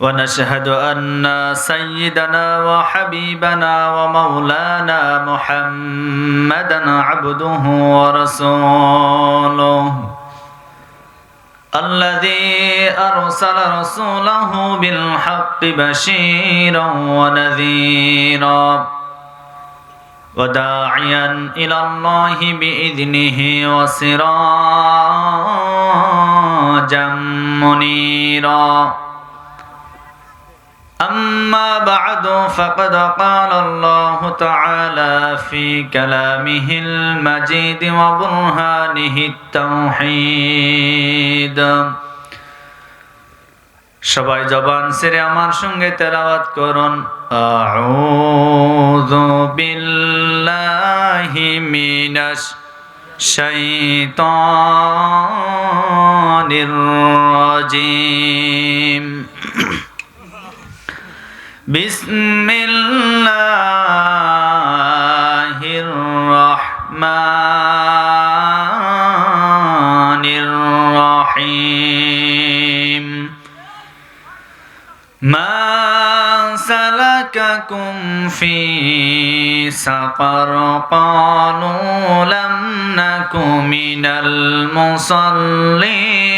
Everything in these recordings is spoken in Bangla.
ونشهد أن سيدنا وحبيبنا ومولانا محمدا عبده ورسوله الذي أرسل رسوله بالحق بشيرا ونذيرا وداعيا إلى الله بإذنه وسراجا منيرا أما بعد فقد قال الله تعالى في كلامه المجيد وبرهانه التوحيد সবাই জবান ছেড়ে আমার সঙ্গে তেলাওয়াত করুন আউযু বিল্লাহি মিনাশ শাইতানির রাজিম বিসমিল্লাহির রহমানির রহিম মা সালাকাকুম ফি সাকার ক্বালু লাম নাকু মিনাল মুসাল্লিন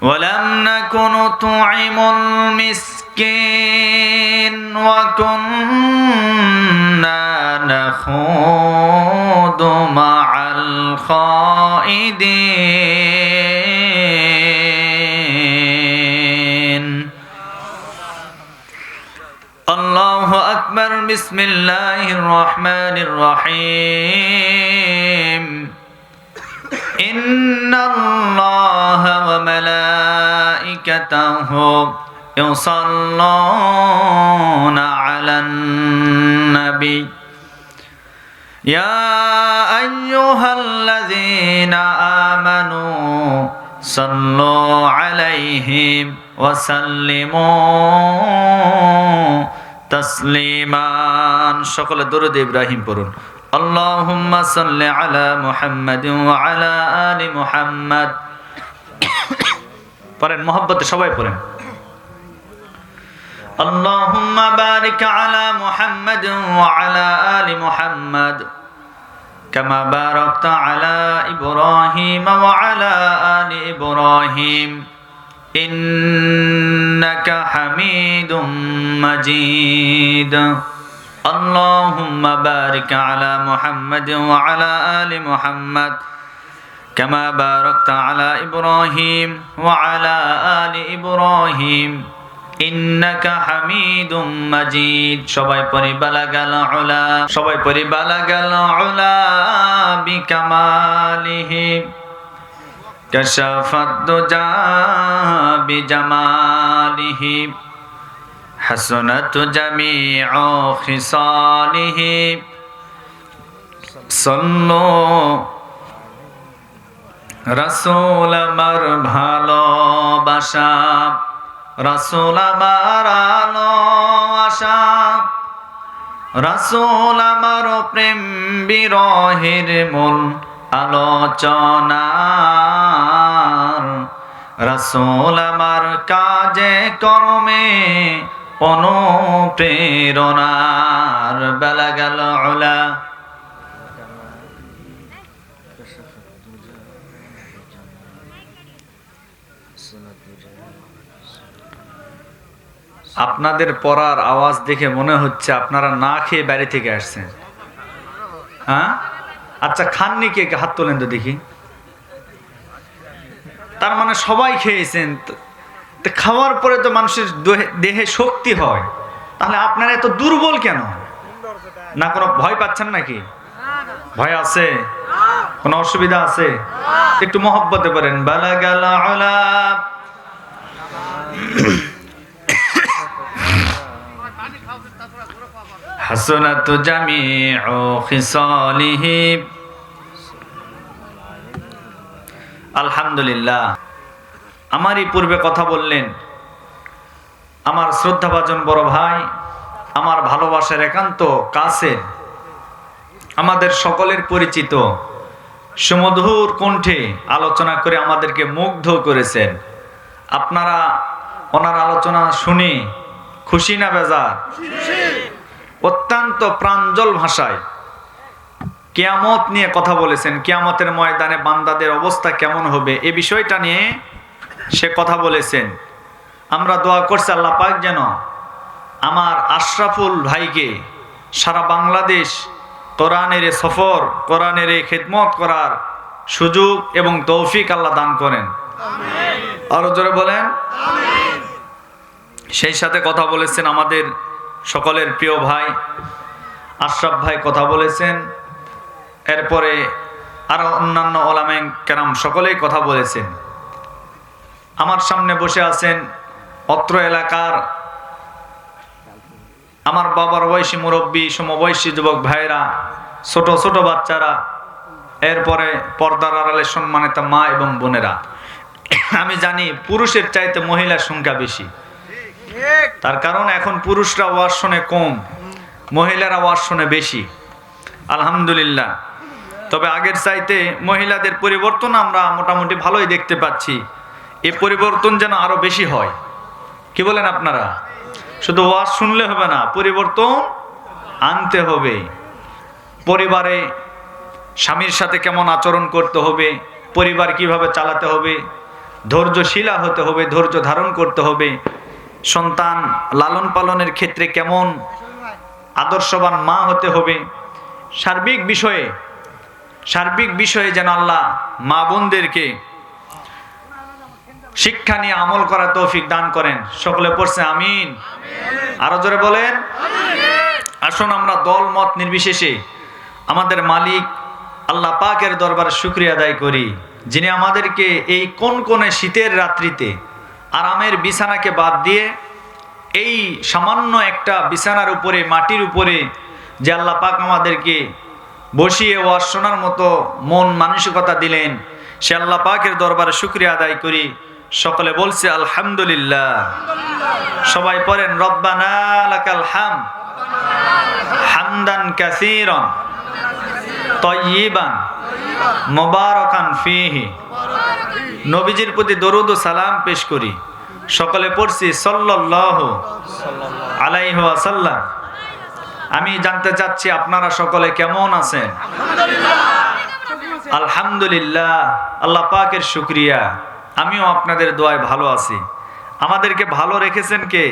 ولم نكن نطعم المسكين وكنا نخوض مع الخائضين الله أكبر بسم الله الرحمن الرحيم إن الله وملائكته يصلون على النبي يا أيها الذين آمنوا صلوا عليه وسلموا تسليما شكل درود إبراهيم برون اللهم صل على محمد وعلى آل محمد পড়েন মোহাব্বতে সবাই পড়েন اللهم بارك على محمد وعلى آل محمد كما باركت على إبراهيم وعلى آل إبراهيم إنك حميد مجيد اللهم بارك على محمد وعلى آل محمد كما باركت على إبراهيم وعلى آل إبراهيم إنك حميد مجيد সবাই পড়ি বালাগাল উলা সবাই পড়ি বালাগাল উলা বিকামালিহি কাশাফাত দুজা বিজামালিহি হাসনাত জামিউ খিসালিহি সাল্লু রাসূল আমার ভালোবাসা রাসূল আমার আলো আশা রাসূল আমার প্রেম বিরহের মূল আলোচনা রাসূল আমার কাজে কর্মে অনুপ্রেরণার বালাগাল উলা আপনাদের পড়ার আওয়াজ দেখে মনে হচ্ছে আপনারা না খেয়ে বাড়ি থেকে আসছেন। হ্যাঁ, আচ্ছা খাননি কে? হাত তোলেন তো দেখি। তার মানে সবাই খেয়েছেন। তো খাওয়ার পরে তো মানুষের দেহে শক্তি হয়, তাহলে আপনারা এত দুর্বল কেন? না কোনো ভয় পাচ্ছেন নাকি? ভয় আছে? কোনো অসুবিধা আছে? একটু মহব্বতে করেন বালাগাল উলা হাসনাত জামিউ খিসালিহি। আলহামদুলিল্লাহ। আমারই পূর্বে কথা বললেন আমার শ্রদ্ধাভাজন বড় ভাই, আমার ভালোবাসার একান্ত কাছে, আমাদের সকলের পরিচিত সুমধুর কণ্ঠে আলোচনা করে আমাদেরকে মুগ্ধ করেছেন। আপনারা ওনার আলোচনা শুনে খুশি না বেজার? অত্যন্ত প্রাঞ্জল ভাষায় কিয়ামত নিয়ে কথা বলেছেন। কিয়ামতের ময়দানে বান্দাদের অবস্থা কেমন হবে এ বিষয়টা নিয়ে সে কথা বলেছেন। আমরা দোয়া করছি আল্লাহ পাক যেন আমার আশরাফুল ভাইকে সারা বাংলাদেশ কোরআনের সফর, কোরআনের খেদমত করার সুযোগ এবং তৌফিক আল্লাহ দান করেন। আরো জোরে বলেন। সেই সাথে কথা বলেছেন আমাদের সকলের প্রিয় ভাই আশরাফ ভাই কথা বলেছেন। এরপরে আরো অন্যান্য ওলামায়ে কেরাম সকলেই কথা বলেছেন। আমার সামনে বসে আছেন অত্র এলাকার আমার বাবার বয়সী মুরব্বী, সমবয়সী যুবক ভাইরা, ছোট ছোট বাচ্চারা, এরপরে পর্দার আড়ালে সম্মানিত মা এবং বোনেরা। আমি জানি পুরুষের চাইতে মহিলার সংখ্যা বেশি, তার কারণ এখন পুরুষরা ওয়াজ শোনে কম, মহিলারা ওয়াজ শোনে বেশি। আলহামদুলিল্লাহ। তবে আগের চাইতে মহিলাদের পরিবর্তন আমরা মোটামুটি ভালোই দেখতে পাচ্ছি। এই পরিবর্তন যেন আরো বেশি হয়। কি বলেন আপনারা? শুধু ওয়াজ শুনলে হবে না, পরিবর্তন আনতে হবে। পরিবারে স্বামীর সাথে কেমন আচরণ করতে হবে, পরিবার কিভাবে চালাতে হবে, ধৈর্যশীলা হতে হবে, ধৈর্য ধারণ করতে হবে, সন্তান লালন পালনের ক্ষেত্রে কেমন আদর্শবান মা হতে হবে, সার্বিক বিষয়ে যেন আল্লাহ মা বোনদেরকে শিক্ষা নিয়ে আমল করার তৌফিক দান করেন। সকলে পড়ছে আমিন। আরো জোরে বলেন। আসুন আমরা দল মত নির্বিশেষে আমাদের মালিক আল্লাহ পাকের দরবারে শুকরিয়া আদায় করি, যিনি আমাদেরকে এই কোন শীতের রাত্রিতে আরামের বিছানাকে বাদ দিয়ে এই সামান্য একটা বিছানার উপরে, মাটির উপরে যে আল্লাহ পাক আমাদেরকে বসিয়ে ওয়াজ শোনার মতো মন মানসিকতা দিলেন, সে আল্লাহ পাকের দরবারে শুকরিয়া আদায় করি। সকলে বলছে আলহামদুলিল্লাহ। সবাই পড়েন রব্বানা লাকাল হামদ হামদান কাসীরান তাইয়িবান মুবারাকান ফীহি। নবীজির প্রতি দরুদ ও সালাম পেশ করি। সকলে পড়ছি সাল্লাল্লাহু আলাইহি ওয়াসাল্লাম। আমি জানতে চাচ্ছি আপনারা সকলে কেমন আছেন? আলহামদুলিল্লাহ। আল্লাহ পাকের শুকরিয়া, আমিও আপনাদের দোয়ায় ভালো আছি। আমাদেরকে ভালো রেখেছেন কে?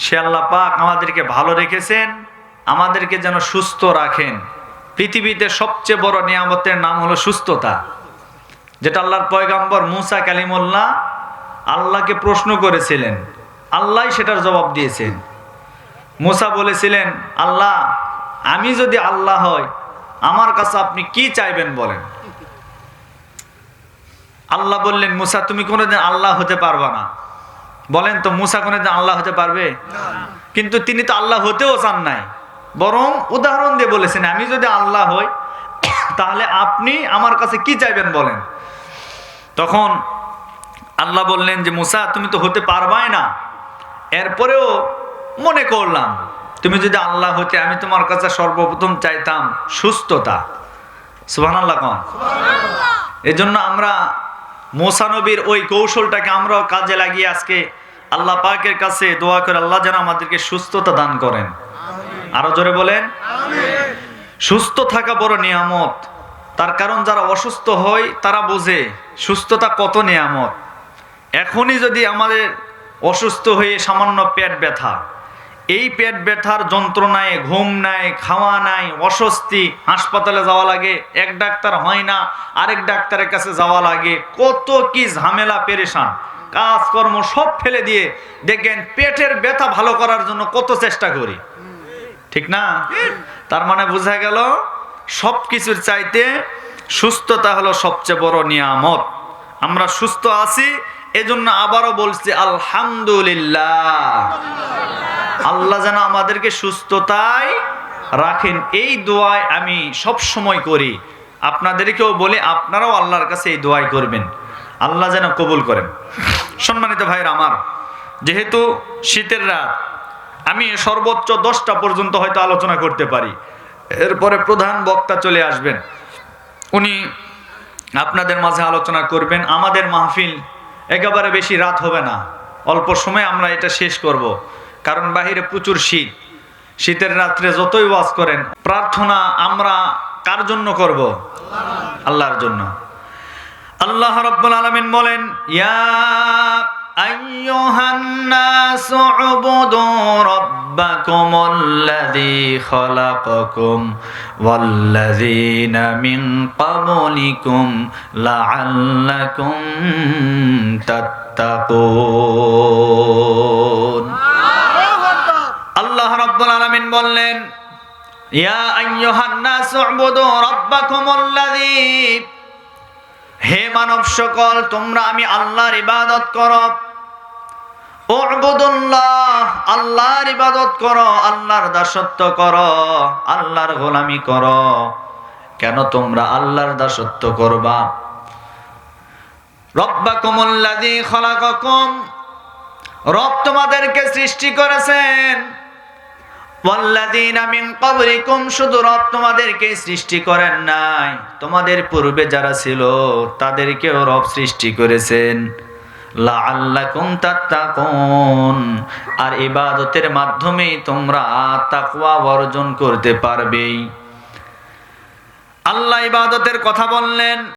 সে আল্লাহ পাক আমাদেরকে ভালো রেখেছেন, আমাদেরকে যেন সুস্থ রাখেন। পৃথিবীতে সবচেয়ে বড় নিয়ামতের নাম হলো সুস্থতা, যেটা আল্লাহর পয়গাম্বর মুসা কালিমুল্লাহ আল্লাহকে প্রশ্ন করেছিলেন, আল্লাহ সেটার জবাব দিয়েছেন। মুসা বলেছিলেন, আল্লাহ আমি যদি আল্লাহ হই আমার কাছে আপনি কি চাইবেন বলেন। আল্লাহ বললেন, মুসা তুমি কোনোদিন আল্লাহ হতে পারবা না। বলেন তো মুসা কোনোদিন আল্লাহ হতে পারবে? কিন্তু তিনি তো আল্লাহ হতেও চান নাই, বরং উদাহরণ দিয়ে বলেছেন, আমি যদি আল্লাহ হই তাহলে আপনি আমার কাছে কি চাইবেন বলেন। তখন আল্লাহ বললেন যে মুসা তুমি তো হতে পারবাই না, এরপরেও মনে করলাম তুমি যদি আল্লাহ হতে আমি তোমার কাছে সর্বপ্রথম চাইতাম সুস্থতা। সুবহানাল্লাহ কোন। এজন্য আমরা মুসা নবীর ওই কৌশলটাকে আমরাও কাজে লাগিয়ে আজকে আল্লাহ পাকের কাছে দোয়া করে আল্লাহ যেন আমাদেরকে সুস্থতা দান করেন। আরো জোরে বলেন। সুস্থ থাকা বড় নিয়ামত, তার কারণ যারা অসুস্থ হয় তারা বোঝে সুস্থতা কত নিয়ামত। এখনই যদি আমাদের অসুস্থ হয়ে সামান্য পেট ব্যথা, এই পেট ব্যথার যন্ত্রণায় ঘুম নাই, খাওয়া নাই, অস্বস্তি, হাসপাতালে যাওয়া লাগে, এক ডাক্তার হয় না আরেক ডাক্তারের কাছে যাওয়া লাগে, কত কি ঝামেলা পেরেশান, কাজকর্ম সব ফেলে দিয়ে দেখেন পেটের ব্যথা ভালো করার জন্য কত চেষ্টা করি, ঠিক না? তার মানে বোঝা গেল সব কিছুর চাইতে সুস্থতা হলো সবচেয়ে বড় নিয়ামত। আমরা সুস্থ আছি, এজন্য আবারও বলছি আলহামদুলিল্লাহ। আল্লাহ যেন আমাদেরকে সুস্থতায় রাখেন, এই দোয়ায় আমি সব সময় করি, আপনাদেরকেও বলি আপনারাও আল্লাহর কাছে এই দোয়াই করবেন, আল্লাহ যেন কবুল করেন। সম্মানিত ভাইরা আমার, যেহেতু শীতের রাত, আমি সর্বোচ্চ 10টা পর্যন্ত হয়তো আলোচনা করতে পারি, এরপরে প্রধান বক্তা চলে আসবেন। উনি আপনাদের মাঝে আলোচনা করবেন। আমাদের মাহফিল একেবারে বেশি রাত হবে না, অল্প সময় আমরা এটা শেষ করব, কারণ বাহিরে প্রচুর শীত। শীতের রাত্রে যতই ওয়াজ করেন, প্রার্থনা আমরা কার জন্য করব? আল্লাহর জন্য। আল্লাহ রাব্বুল আলামিন বলেন, ইয়া আইয়ুহান নাসু উবুদু রাব্বাকুমুল্লাযী খালাকাকুম ওয়াল্লাযীনা মিন ক্বাবলিকুম লাআল্লাকুম তাত্তাকুন। আল্লাহ রাব্বুল আলামিন বললেন, ইয়া আইয়ুহান নাসু উবুদু রাব্বাকুমুল্লাযী, হে মানব সকল, তোমরা আমি আল্লাহর ইবাদত করো। উবুদুল্লাহ, আল্লাহর ইবাদত করো, আল্লাহর দাসত্ব করো, আল্লাহর গোলামি করো। কেন তোমরা আল্লাহর দাসত্ব করবা? রব্বাকুমুল্লাযী খালাকাকুম, রব তোমাদেরকে সৃষ্টি করেছেন। ওয়াল্লাযীনা মিন ক্বাবলিকুম, শুধু রব তোমাদেরকে সৃষ্টি করেন নাই, তোমাদের পূর্বে যারা ছিল তাদেরকেও রব সৃষ্টি করেছেন। লাআল্লাকুম তাত্তাকুন, আর ইবাদতের মাধ্যমে তোমরা তাকওয়া অর্জন করতে পারবে। আল্লাহ ইবাদতের কথা বললেন।